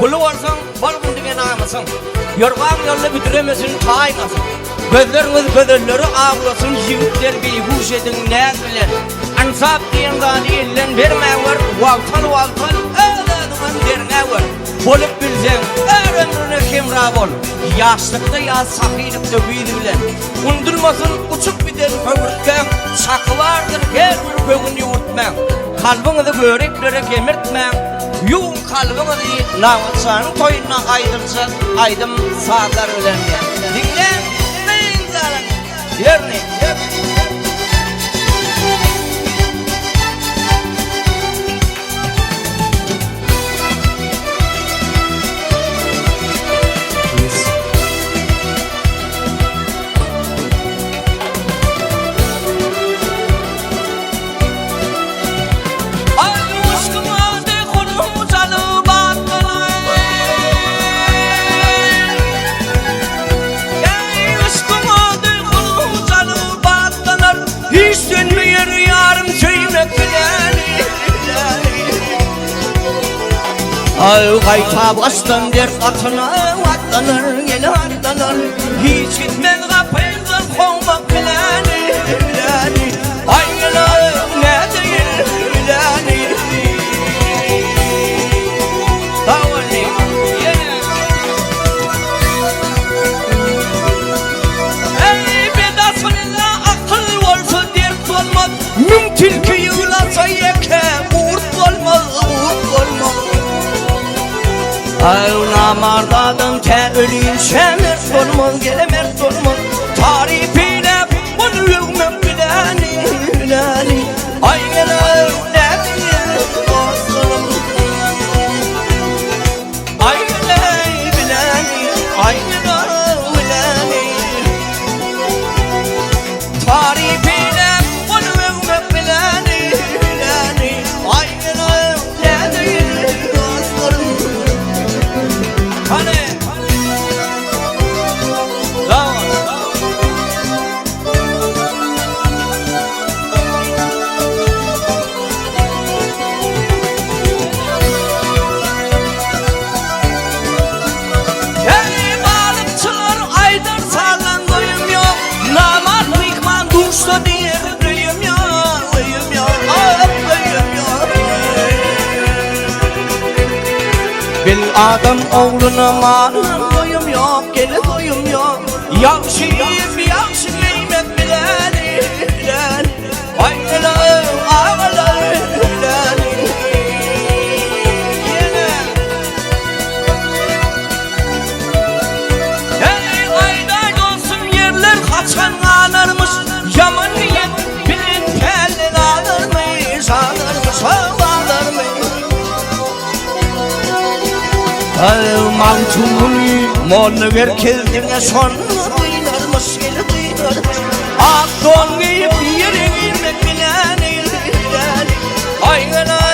Kulu olsan, balgın digen ağamasın. Yorgan yolla bitiremesin, kaynasın. Gözleriniz gözelleri ağlasın, yiğitler beyhuş edin ne bilen. Ansap diyen gani illen vermeyen var, valtal öğrenmen derine var. Bolup bilsen, öğrenirine kemra bol. Yaşlıkta ya sahilikte büyüdü bilen. Undurmasın uçup biten kömürtken, sakı vardır her bir kögün yumurtmen. Kalbinizi böreklere kemirtmen. Yuğun kalbinizi navatsanın toyuna aydırsa, aydım sağlar ölen ya. Dinlen, neyin zaten? Yerine. Ay kayta bastın der atına atlanır yine atlanır. Hiç gitmez kapıyla kovmak bilani bilani. Aynalar ne değil bilani. Davali ey bedasıyla akıl olsa dert olmaz. Mümkün ki yığılasa yeke urt olmaz urt olmaz. Ay namardadım terörün şemir sormaz gelemir sormaz. Tarifiyle bunu yılmam bilani bilani. Aynalar ne bilir dostum. Aynalar bilani aynalar bilani. Tarifiyle bunu yılmam bilani bilani. Aynalar ne bilir dostum. Hani balıkçılar aydır sağlan doyum yok. Namat mihman dursa diye duyum yok. Duyum yok, duyum yok. Bil adam oğluna malım doyum yok, gel doyum yok. Yakşıyım, yakşı neymet bilani, bilani. Aynalar, ağalar, bilani. Hey ayda olsun yerler kaçan ağlarmış. Yaman niyet bilin pelin ağlarmış, ağlarmış, ağlarmış. Mantuni monu ver keldine son duyarmış el duyarmış. Ak don giyip yerin bilmek bilani bilani. Aynalar